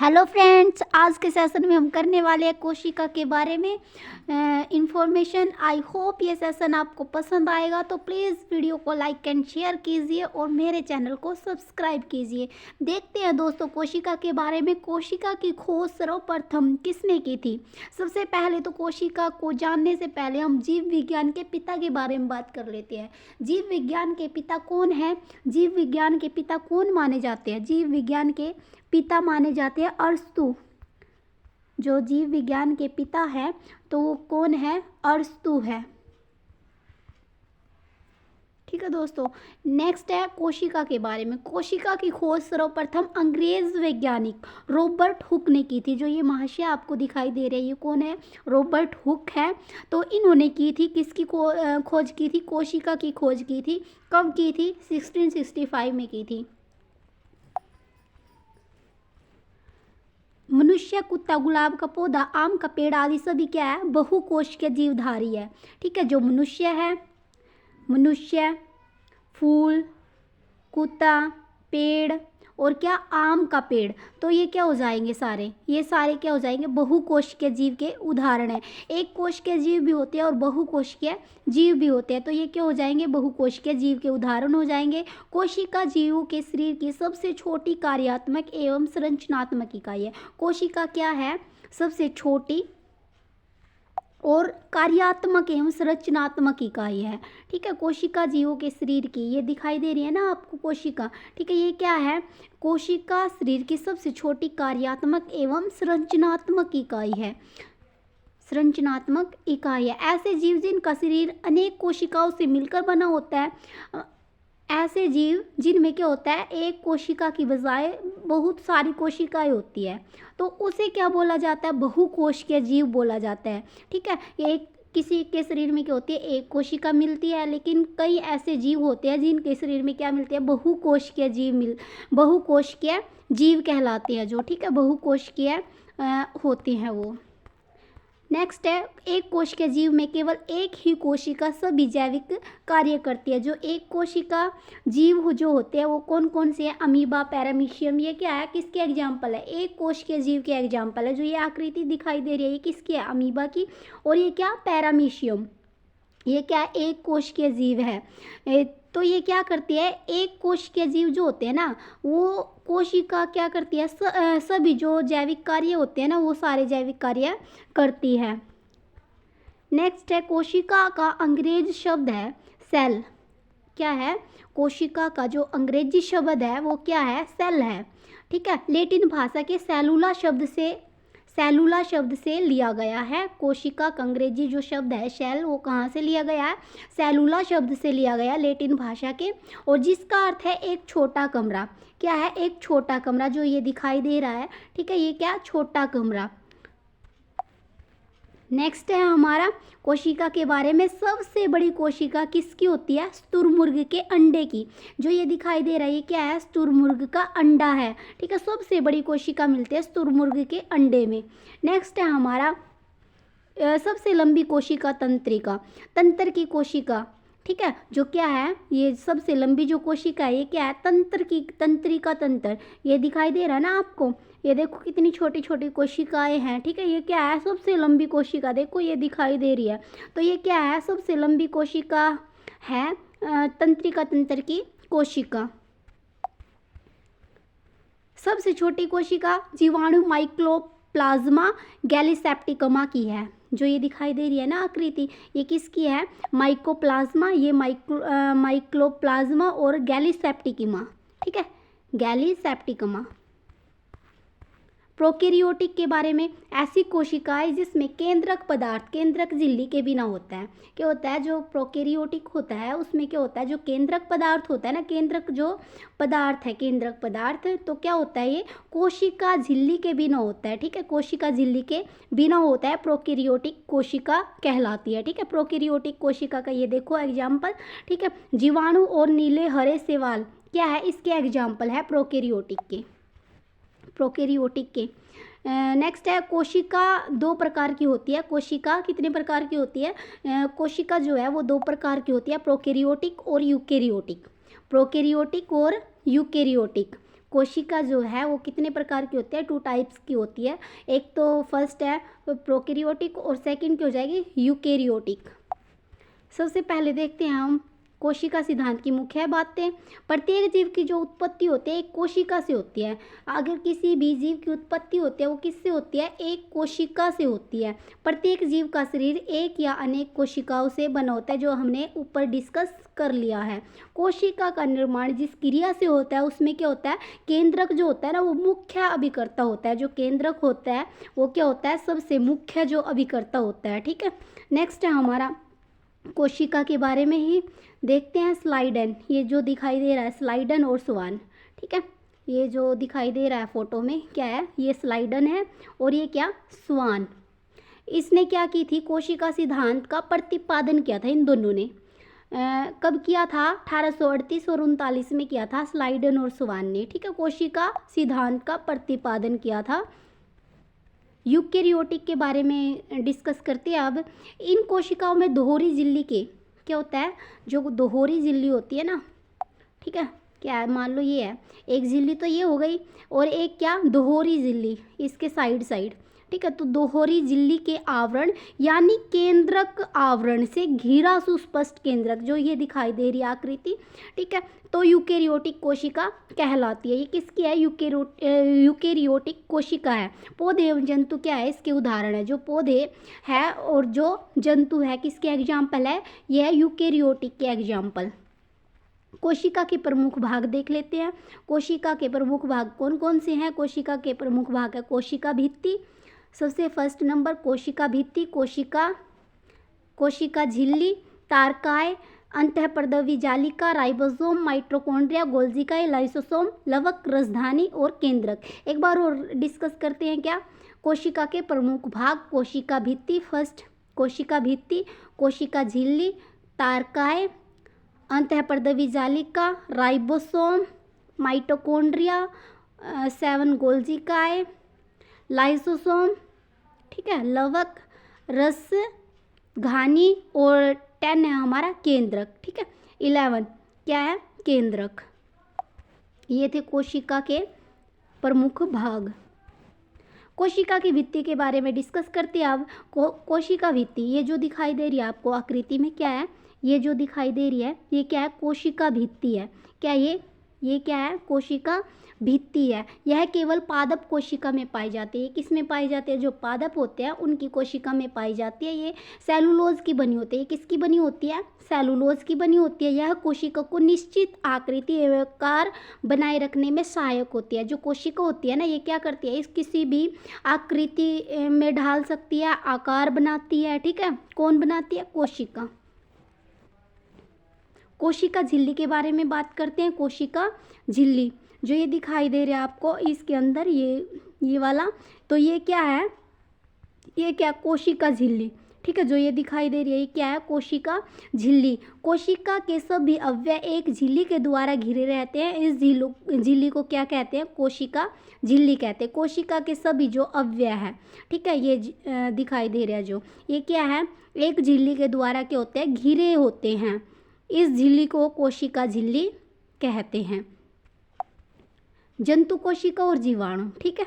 Hello friends, आज के session में हम करने वाले हैं कोशिका के बारे में इंफॉर्मेशन। आई होप ये सेशन आपको पसंद आएगा, तो प्लीज़ वीडियो को लाइक एंड शेयर कीजिए और मेरे चैनल को सब्सक्राइब कीजिए। देखते हैं दोस्तों कोशिका के बारे में। कोशिका की खोज सर्वप्रथम किसने की थी? सबसे पहले तो कोशिका को जानने से पहले हम जीव विज्ञान के पिता के बारे में बात कर लेते हैं। जीव विज्ञान के पिता कौन है? जीव विज्ञान के पिता कौन माने जाते हैं? जीव विज्ञान के पिता माने जाते हैं अरस्तु। जो जीव विज्ञान के पिता है तो वो कौन है? अरस्तु है। ठीक है दोस्तों, नेक्स्ट है कोशिका के बारे में। कोशिका की खोज सर्वप्रथम अंग्रेज वैज्ञानिक रॉबर्ट हुक ने की थी। जो ये महाशय आपको दिखाई दे रहे हैं, ये कौन है? रॉबर्ट हुक है। तो इन्होंने की थी, किसकी खोज की थी? कोशिका की खोज की थी। कब की थी? 1665 में की थी। मनुष्य, कुत्ता, गुलाब का पौधा, आम का पेड़ आदि सभी क्या है? बहुकोश के जीवधारी है। ठीक है, जो मनुष्य है, मनुष्य, फूल, कुत्ता, पेड़ और क्या? आम का पेड़, तो ये क्या हो जाएंगे? सारे ये सारे क्या हो जाएंगे? बहुकोश के जीव के उदाहरण है। एक कोश के जीव भी होते हैं और बहुकोश के जीव भी होते हैं, तो ये क्या हो जाएंगे? बहुकोश के जीव के उदाहरण हो जाएंगे। कोशिका जीवों के शरीर की सबसे छोटी कार्यात्मक एवं संरचनात्मक इकाई है। कोशिका क्या है? सबसे छोटी और कार्यात्मक एवं संरचनात्मक इकाई है। ठीक है, कोशिका जीवों के शरीर की, ये दिखाई दे रही है ना आपको कोशिका। ठीक है, ये क्या है? कोशिका शरीर की सबसे छोटी कार्यात्मक एवं संरचनात्मक इकाई है। संरचनात्मक इकाई है। ऐसे जीव जिनका शरीर अनेक कोशिकाओं से मिलकर बना होता है, ऐसे जीव जिनमें क्या होता है? एक कोशिका की बजाय बहुत सारी कोशिकाएं होती है, तो उसे क्या बोला जाता है? बहुकोशीय जीव बोला जाता है। ठीक है, ये किसी के शरीर में क्या होती है? एक कोशिका मिलती है, लेकिन कई ऐसे जीव होते हैं जिनके शरीर में क्या मिलती है? बहुकोशीय जीव कहलाते हैं जो। ठीक है, बहुकोशीय होते हैं वो। नेक्स्ट है, एक कोश के जीव में केवल एक ही कोशिका सभी जैविक कार्य करती है। जो एक कोशिका जीव जो होते हैं वो कौन कौन से हैं? अमीबा, पैरामीशियम, ये क्या है? किसके एग्जाम्पल है? एक कोश के जीव के एग्जाम्पल है। जो ये आकृति दिखाई दे रही है, ये किसकी है? अमीबा की। और ये क्या? पैरामीशियम। ये क्या? एक कोश के जीव है। तो ये क्या करती है? एक कोश के जीव जो होते हैं ना, वो कोशिका क्या करती है? सभी जो जैविक कार्य होते हैं ना, वो सारे जैविक कार्य करती है। नेक्स्ट है, कोशिका का अंग्रेज शब्द है सेल। क्या है? कोशिका का जो अंग्रेजी शब्द है वो क्या है? सेल है। ठीक है, लैटिन भाषा के सेलुला शब्द से लिया गया है। कोशिका का अंग्रेजी जो शब्द है सेल, वो कहाँ से लिया गया है? सेलुला शब्द से लिया गया, लैटिन भाषा के, और जिसका अर्थ है एक छोटा कमरा। क्या है? एक छोटा कमरा। जो ये दिखाई दे रहा है, ठीक है, ये क्या? छोटा कमरा। नेक्स्ट है हमारा कोशिका के बारे में। सबसे बड़ी कोशिका किसकी होती है? शुतुरमुर्ग के अंडे की। जो ये दिखाई दे रहा है, ये क्या है? शुतुरमुर्ग का अंडा है। ठीक है, सबसे बड़ी कोशिका मिलती है शुतुरमुर्ग के अंडे में। नेक्स्ट है हमारा सबसे लंबी कोशिका तंत्रिका, तंत्र की कोशिका। ठीक है, जो क्या है? ये सबसे लंबी जो कोशिका है, ये क्या है? तंत्रिका तंत्र। ये दिखाई दे रहा है ना आपको? ये देखो कितनी छोटी छोटी कोशिकाएं हैं। ठीक है, ये क्या है? सबसे लंबी कोशिका। देखो ये दिखाई दे रही है, तो ये क्या है? सबसे लंबी कोशिका है तंत्रिका तंत्र की कोशिका। सबसे छोटी कोशिका जीवाणु माइक्रोप्लाज्मा गैलीसेप्टिकमा की है। जो ये दिखाई दे रही है ना आकृति, ये किसकी है? माइकोप्लाज्मा, ये माइक्रोप्लाज्मा और गैलीसेप्टिकमा। ठीक है, गैलीसेप्टिकमा। प्रोकैरियोटिक के बारे में, ऐसी कोशिकाएं जिसमें केंद्रक झिल्ली के बिना होता है। क्या होता है? जो प्रोकैरियोटिक होता है उसमें क्या होता है? जो केंद्रक पदार्थ होता है ना, केंद्रक जो पदार्थ है, केंद्रक पदार्थ, तो क्या होता है? ये कोशिका झिल्ली के बिना होता है। ठीक है, कोशिका झिल्ली के बिना होता है, प्रोकैरियोटिक कोशिका कहलाती है। ठीक है, प्रोकैरियोटिक कोशिका का ये देखो एग्जाम्पल। ठीक है, जीवाणु और नीले हरे शैवाल क्या है? इसके एग्जाम्पल है प्रोकैरियोटिक के। नेक्स्ट है, कोशिका दो प्रकार की होती है। कोशिका कितने प्रकार की होती है? कोशिका जो है वो दो प्रकार की होती है, प्रोकैरियोटिक और यूकैरियोटिक। प्रोकैरियोटिक और यूकैरियोटिक। कोशिका जो है वो कितने प्रकार की होती है, 2 टाइप्स की होती है। एक तो फर्स्ट है प्रोकैरियोटिक और सेकंड की हो जाएगी यूकैरियोटिक। सबसे पहले देखते हैं हम कोशिका सिद्धांत की मुख्य बातें। प्रत्येक जीव की जो उत्पत्ति होती है एक कोशिका से होती है। अगर किसी भी जीव की उत्पत्ति होती है वो किससे होती है, एक कोशिका से होती है। प्रत्येक जीव का शरीर एक या अनेक कोशिकाओं से बना होता है, जो हमने ऊपर डिस्कस कर लिया है। कोशिका का निर्माण जिस क्रिया से होता है उसमें क्या होता है, केंद्रक जो होता है ना वो मुख्य अभिकर्ता होता है। जो केंद्रक होता है वो क्या होता है, सबसे मुख्य जो अभिकर्ता होता है। ठीक है, नेक्स्ट है हमारा कोशिका के बारे में ही देखते हैं। स्लाइडन, ये जो दिखाई दे रहा है स्लाइडन और स्वान। ठीक है, ये जो दिखाई दे रहा है फोटो में क्या है, ये स्लाइडन है और ये क्या, स्वान। इसने क्या की थी, कोशिका सिद्धांत का प्रतिपादन किया था इन दोनों ने। कब किया था, 1838 और 39 में किया था स्लाइडन और स्वान ने। ठीक है, कोशिका सिद्धांत का प्रतिपादन किया था। यूकैरियोटिक के बारे में डिस्कस करते हैं अब। इन कोशिकाओं में दोहरी झिल्ली के क्या होता है, जो दोहरी झिल्ली होती है ना, ठीक है, क्या है, मान लो ये है एक झिल्ली, तो ये हो गई, और एक क्या, दोहरी झिल्ली इसके साइड साइड। ठीक है, तो दोहरी झिल्ली के आवरण यानी केंद्रक आवरण से घिरा सुस्पष्ट केंद्रक, जो ये दिखाई दे रही आकृति, ठीक है, तो यूकैरियोटिक कोशिका कहलाती है। ये किसकी है, यूकैरियोटिक कोशिका है। पौधे एवं जंतु क्या है, इसके उदाहरण है। जो पौधे है और जो जंतु है किसके एग्जाम्पल है, ये है यूकैरियोटिक के एग्जाम्पल। कोशिका के प्रमुख भाग देख लेते हैं। कोशिका के प्रमुख भाग कौन कौन से हैं, कोशिका के प्रमुख भाग है कोशिका भित्ति, सबसे फर्स्ट नंबर कोशिका भित्ति, कोशिका झिल्ली, तारकाय, अंतःपर्दवी जालिका, राइबोसोम, माइटोकॉन्ड्रिया, गोल्जिकाए, लाइसोसोम, लवक, रसधानी और केंद्रक। एक बार और डिस्कस करते हैं क्या, कोशिका के प्रमुख भाग। कोशिका भित्ति फर्स्ट, कोशिका भित्ति, कोशिका झिल्ली, तारकाय, अंतःपर्दवी जालिका, राइबोसोम, माइटोकॉन्ड्रिया, 7 गोल्जिकाए, लाइसोसोम, ठीक है, लवक, रस घानी, और 10 है हमारा केंद्रक। ठीक है, 11 क्या है, केंद्रक। ये थे कोशिका के प्रमुख भाग। कोशिका की भित्ति के बारे में डिस्कस करते हैं अब। कोशिका भित्ति, ये जो दिखाई दे रही है आपको आकृति में क्या है, ये जो दिखाई दे रही है ये क्या है, कोशिका भित्ति है। क्या ये क्या है, कोशिका भित्ति है। यह केवल पादप कोशिका में पाई जाती है। किस में पाई जाती है, जो पादप होते हैं उनकी कोशिका में पाई जाती है। ये सेलुलोज की बनी होती है। किसकी बनी होती है, सेलुलोज की बनी होती है। यह कोशिका को निश्चित आकृति एवं आकार बनाए रखने में सहायक होती है। जो कोशिका होती है ना, ये क्या करती है, इस किसी भी आकृति में ढाल सकती है, आकार बनाती है। ठीक है, कौन बनाती है, कोशिका। कोशिका झिल्ली के बारे में बात करते हैं। कोशिका झिल्ली जो ये दिखाई दे रहा है आपको, इसके अंदर ये वाला, तो ये क्या है, ये क्या, कोशिका झिल्ली। ठीक है, जो ये दिखाई दे रही है ये क्या है, कोशिका झिल्ली। कोशिका के सभी अवयव एक झिल्ली के द्वारा घिरे रहते हैं। इस झिल्ली को क्या कहते हैं, कोशिका झिल्ली कहते हैं। कोशिका के सभी जो अवयव है, ठीक है, ये दिखाई दे रहा है जो, ये क्या है, एक झिल्ली के द्वारा क्या होते हैं, घिरे होते हैं। इस झिल्ली को कोशिका झिल्ली कहते हैं। जंतु कोशिका और जीवाणु, ठीक है,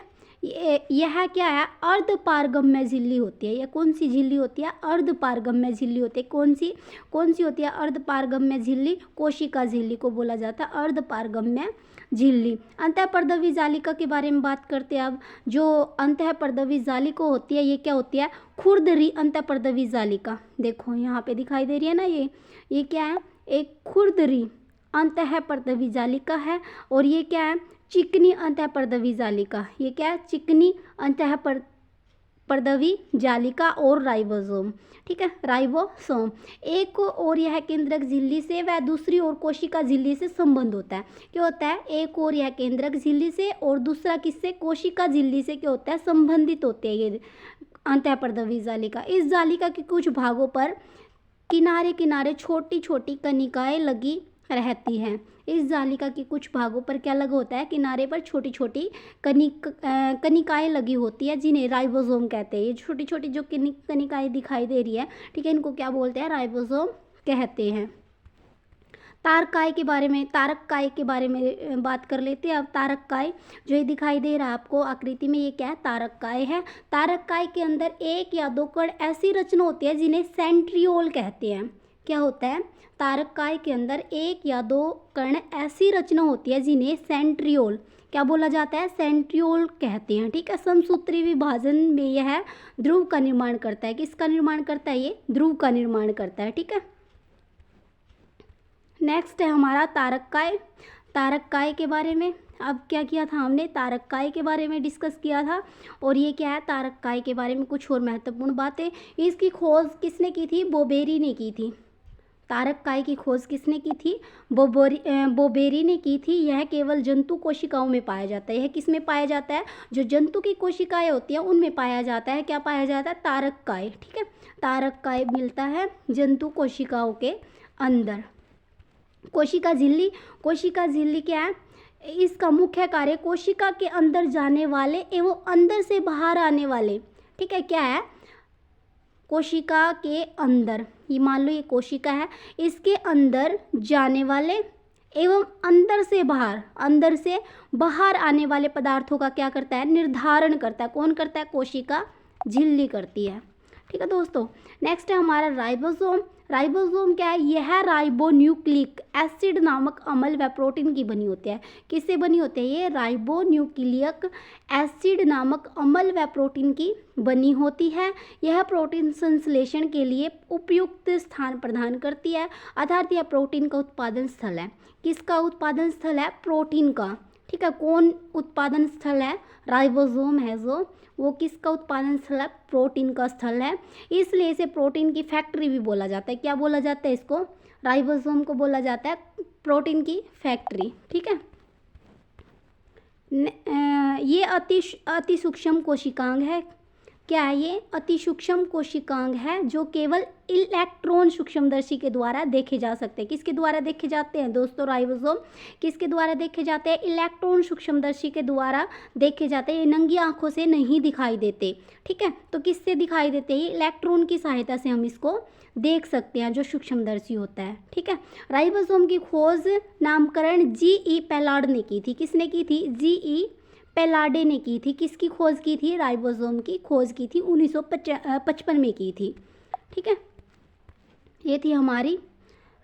यह क्या है, अर्धपारगम्य झिल्ली होती है। यह कौन सी झिल्ली होती है, अर्धपारगम्य झिल्ली होती है। कौन सी होती है, अर्धपारगम्य झिल्ली, कोशिका झिल्ली को बोला जाता है अर्धपारगम्य झिल्ली। अंतःपर्दवी जालिका के बारे में बात करते हैं अब। जो अंतःपर्दवी जालिका होती है ये क्या होती है, खुरदरी अंतःपर्दवी जालिका। देखो यहाँ पे दिखाई दे रही है ना, ये क्या है, एक खुरदरी अंतःपर्दवी जालिका है। और ये क्या है, चिकनी अंतःपर्दवी जालिका। ये क्या है, चिकनी अंतःपर्दवी जालिका और राइबोसोम। ठीक है, राइबोसोम। एक और यह केंद्रक झिल्ली से व दूसरी ओर कोशिका झिल्ली से संबंध होता है। क्या होता है, एक और यह केंद्रक झिल्ली से और दूसरा किससे, कोशिका झिल्ली से क्या होता है, संबंधित होते हैं ये अंतःपर्दवी जालिका। इस जालिका के कुछ भागों पर किनारे किनारे छोटी छोटी कनिकाएं लगी रहती हैं। इस जालिका के कुछ भागों पर क्या लगा होता है, किनारे पर छोटी छोटी कनिकाएं लगी होती है, जिन्हें राइबोसोम कहते हैं। ये छोटी छोटी जो कनिकाएं दिखाई दे रही है, ठीक है, इनको क्या बोलते हैं, राइबोसोम कहते हैं। तारकाय के बारे में, तारककाय के बारे में बात कर लेते हैं। अब तारककाय जो ये दिखाई दे रहा है आपको आकृति में, ये क्या है? तारककाय है। तारककाय के अंदर एक या दो कण ऐसी रचना होती है जिन्हें सेंट्रियोल कहते हैं। क्या होता है? तारककाय के अंदर एक या दो कण ऐसी रचना होती है जिन्हें सेंट्रियोल क्या बोला जाता है? सेंट्रियोल कहते हैं। ठीक है, समसूत्री विभाजन में यह ध्रुव का निर्माण करता है। किसका निर्माण करता है? ये ध्रुव का निर्माण करता है। ठीक है, नेक्स्ट है हमारा तारककाय। तारककाय के बारे में अब क्या किया था हमने? तारककाय के बारे में डिस्कस किया था। और ये क्या है? तारककाय के बारे में कुछ और महत्वपूर्ण बातें। इसकी खोज किसने की थी? बोबेरी ने की थी। तारककाय की खोज किसने की थी? बोबेरी ने की थी। यह केवल जंतु कोशिकाओं में पाया जाता है। यह किस में पाया जाता है? जो जंतु की कोशिकाएं होती हैं उनमें पाया जाता है। क्या पाया जाता है? तारककाय। ठीक है, तारककाय मिलता है जंतु कोशिकाओं के अंदर। कोशिका झिल्ली, कोशिका झिल्ली क्या है? इसका मुख्य कार्य कोशिका के अंदर जाने वाले एवं अंदर से बाहर आने वाले, ठीक है, क्या है? कोशिका के अंदर, ये मान लो ये कोशिका है, इसके अंदर जाने वाले एवं अंदर से बाहर आने वाले पदार्थों का क्या करता है? निर्धारण करता है। कौन करता है? कोशिका झिल्ली करती है। ठीक है दोस्तों, नेक्स्ट है हमारा राइबोसोम। राइबोसोम क्या है? यह राइबोन्यूक्लिक एसिड नामक अम्ल व प्रोटीन की बनी होती है। किससे बनी होती है? ये राइबोन्यूक्लिक एसिड नामक अम्ल व प्रोटीन की बनी होती है। यह प्रोटीन संश्लेषण के लिए उपयुक्त स्थान प्रदान करती है, अर्थात यह प्रोटीन का उत्पादन स्थल है। किसका उत्पादन स्थल है? प्रोटीन का। ठीक है, कौन उत्पादन स्थल है? राइबोसोम है जो, वो किसका उत्पादन स्थल है? प्रोटीन का स्थल है। इसलिए इसे प्रोटीन की फैक्ट्री भी बोला जाता है। क्या बोला जाता है इसको? राइबोसोम को बोला जाता है प्रोटीन की फैक्ट्री। ठीक है, ये अति सूक्ष्म कोशिकांग है। क्या है ये? अति सूक्ष्म कोशिकांग है जो केवल इलेक्ट्रॉन सूक्ष्मदर्शी के द्वारा देखे जा सकते हैं। किसके द्वारा देखे जाते हैं दोस्तों? राइबोसोम किसके द्वारा देखे जाते हैं? इलेक्ट्रॉन सूक्ष्मदर्शी के द्वारा देखे जाते हैं। ये नंगी आंखों से नहीं दिखाई देते। ठीक है, तो किससे दिखाई देते हैं? इलेक्ट्रॉन की सहायता से हम इसको देख सकते हैं, जो सूक्ष्मदर्शी होता है। ठीक है, राइबोसोम की खोज नामकरण जी.ई. पैलार्ड ने की थी। किसने की थी? जी.ई. पैलार्डे ने की थी। किसकी खोज की थी? राइबोसोम की खोज की थी 1955 में की थी। ठीक है, ये थी हमारी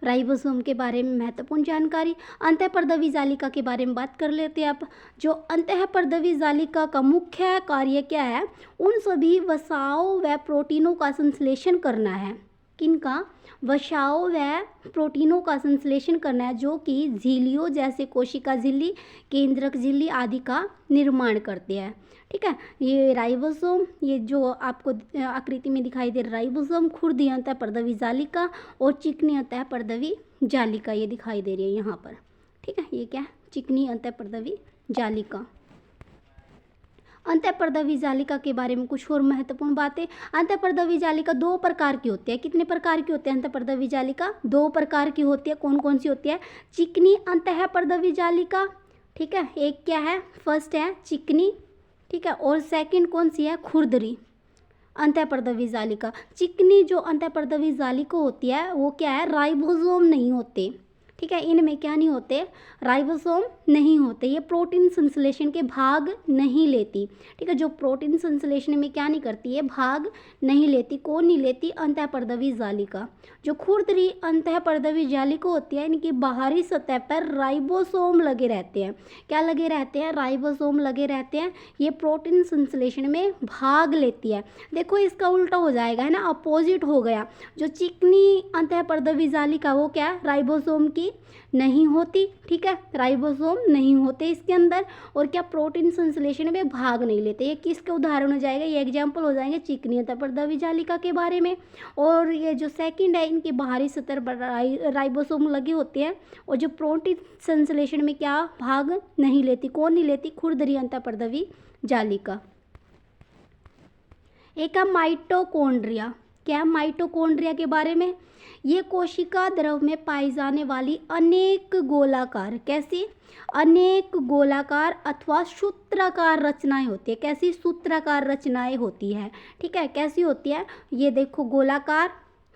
राइबोसोम के बारे में महत्वपूर्ण जानकारी। अंतःपर्दवी जालिका के बारे में बात कर लेते हैं आप। जो अंतःपर्दवी जालिका का मुख्य कार्य क्या है? उन सभी वसाओं व प्रोटीनों का संश्लेषण करना है। किनका? वसाओं व प्रोटीनों का संश्लेषण करना है, जो कि झिल्लियों जैसे कोशिका झिल्ली, केंद्रक झिल्ली आदि का निर्माण करते हैं। ठीक है, ये राइबोसोम, ये जो आपको आकृति में दिखाई दे रहा राइबोसोम, खुरदी अंतःपर्दवी जालिका और चिकनी अंतःपर्दवी जालिका ये दिखाई दे रही है यहाँ पर। ठीक है, ये क्या है? चिकनी अंतःपर्दवी जालिका। अंतःपर्दवी जालिका के बारे में कुछ और महत्वपूर्ण बातें। अंतःपर्दवी जालिका दो प्रकार की होती है। कितने प्रकार की होती है अंतःपर्दवी जालिका? दो प्रकार की होती है। कौन कौन सी होती है? चिकनी अंतःपर्दवी जालिका। ठीक है, एक क्या है? फर्स्ट है चिकनी। ठीक है, और सेकंड कौन सी है? खुरदरी अंतःपर्दवी जालिका। चिकनी जो अंतःपर्दवी जालिका होती है वो क्या है? राइबोसोम नहीं होते। ठीक है, इनमें क्या नहीं होते? राइबोसोम नहीं होते। ये प्रोटीन संश्लेषण के भाग नहीं लेती। ठीक है, जो प्रोटीन संश्लेषण में क्या नहीं करती है? भाग नहीं लेती। कौन नहीं लेती? अंतःपर्दवी जालिका। जो खुरदरी अंतःपर्दवी जालिका होती है, इनकी बाहरी सतह पर राइबोसोम लगे रहते हैं। क्या लगे रहते हैं? राइबोसोम लगे रहते हैं। ये प्रोटीन संश्लेषण में भाग लेती है। देखो इसका उल्टा हो जाएगा, है ना, अपोजिट हो गया। जो चिकनी अंतःपर्दवी जालिका वो क्या? राइबोसोम की नहीं होती। ठीक है, राइबोसोम नहीं होते इसके अंदर, और क्या? प्रोटीन संश्लेषण में भाग नहीं लेते। ये किसके उदाहरण हो जाएगा? ये एग्जाम्पल हो जाएंगे चिकनी अंतःपर्दवी जालिका के बारे में। और ये जो सेकंड है, इनकी बाहरी सतह पर राइबोसोम लगे होते हैं, और जो प्रोटीन संश्लेषण में क्या भाग नहीं लेती। कौन नहीं लेती? खुरदरी अंतःपर्दवी जालिका। एक है माइटोकॉन्ड्रिया। क्या? माइटोकॉन्ड्रिया के बारे में, ये कोशिका द्रव में पाई जाने वाली अनेक गोलाकार, कैसी? अनेक गोलाकार अथवा सूत्राकार रचनाएं होती है। कैसी? सूत्राकार रचनाएं होती है। ठीक है, कैसी होती है? ये देखो गोलाकार।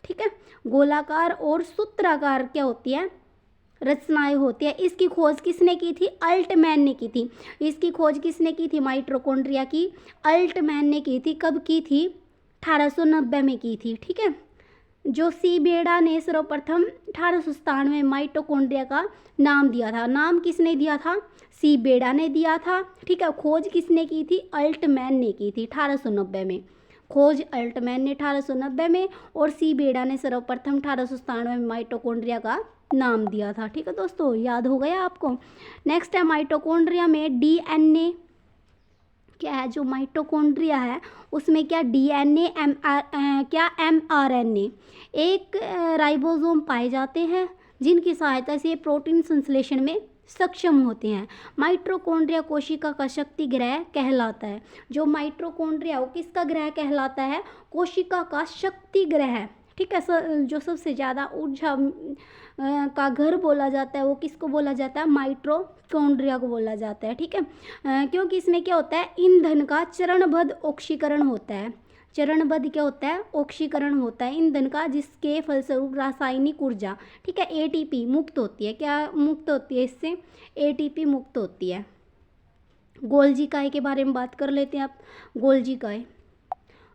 ठीक है, गोलाकार और सूत्राकार क्या होती है? रचनाएं होती है। इसकी खोज किसने की थी? अल्टमैन ने की थी। इसकी खोज किसने की थी माइटोकॉन्ड्रिया की? अल्टमैन ने की थी। कब की थी? 1890 में की थी। ठीक है। जो सी बेड़ा ने सर्वप्रथम 1897 में माइटोकॉन्ड्रिया का नाम दिया था। नाम किसने दिया था? सी बेड़ा ने दिया था। ठीक है। खोज किसने की थी? अल्टमैन ने की थी 1890 में। खोज अल्टमैन ने 1890 में और सी बेड़ा ने सर्वप्रथम 1897 में माइटोकॉन्ड्रिया का नाम दिया था। ठीक है दोस्तों, याद हो गया आपको। नेक्स्ट है माइटोकॉन्ड्रिया में डीएनए क्या है? जो माइटोकॉन्ड्रिया है उसमें क्या डीएनए क्या एमआरएनए एक राइबोसोम पाए जाते हैं जिनकी सहायता से प्रोटीन संश्लेषण में सक्षम होते हैं। माइटोकॉन्ड्रिया कोशिका का शक्ति ग्रह कहलाता है। जो माइटोकॉन्ड्रिया वो किसका ग्रह कहलाता है? कोशिका का शक्ति ग्रह। ठीक है। जो सबसे ज़्यादा ऊर्जा का घर बोला जाता है वो किसको बोला जाता है? माइटोकॉन्ड्रिया को बोला जाता है। ठीक है। क्योंकि इसमें क्या होता है? ईंधन का चरणबद्ध ऑक्सीकरण होता है। चरणबद्ध क्या होता है? ऑक्सीकरण होता है ईंधन का, जिसके फलस्वरूप रासायनिक ऊर्जा, ठीक है, एटीपी मुक्त होती है। क्या मुक्त होती है? इससे एटीपी मुक्त होती है। गोल्जी काय के बारे में बात कर लेते हैं आप। गोल्जी काय,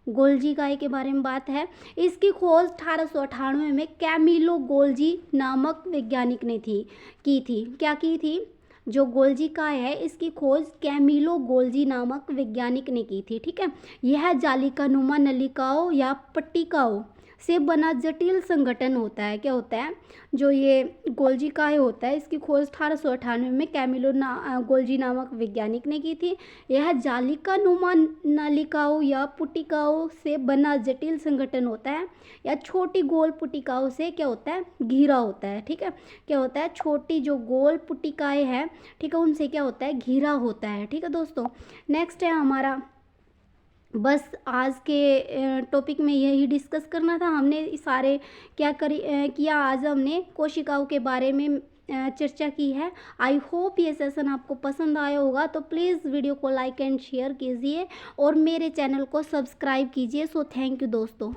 गोल्जी काय के बारे में बात है। इसकी खोज 1898 में कैमिलो गोल्जी नामक वैज्ञानिक ने की थी। क्या की थी? जो गोल्जी काय है इसकी खोज कैमिलो गोल्जी नामक वैज्ञानिक ने की थी। ठीक है। यह जालिकानुमा नलिकाओं या पट्टिकाओं से बना जटिल संगठन होता है। क्या होता है? जो ये गोल्जी काय होता है इसकी खोज 1898 में कैमिलो गोल्जी नामक वैज्ञानिक ने की थी। यह जालिकानुमा नलिकाओं या पुटिकाओं से बना जटिल संगठन होता है या छोटी गोल पुटिकाओं से क्या होता है? घिरा होता है। ठीक है। क्या होता है? छोटी जो गोल पुटिकाएं हैं, ठीक है, उनसे क्या होता है? घिरा होता है। ठीक है दोस्तों। नेक्स्ट है हमारा, बस आज के टॉपिक में यही डिस्कस करना था हमने। सारे क्या किया आज हमने कोशिकाओं के बारे में चर्चा की है। आई होप ये सेशन आपको पसंद आया होगा। तो प्लीज़ वीडियो को लाइक एंड शेयर कीजिए और मेरे चैनल को सब्सक्राइब कीजिए। सो थैंक यू दोस्तों।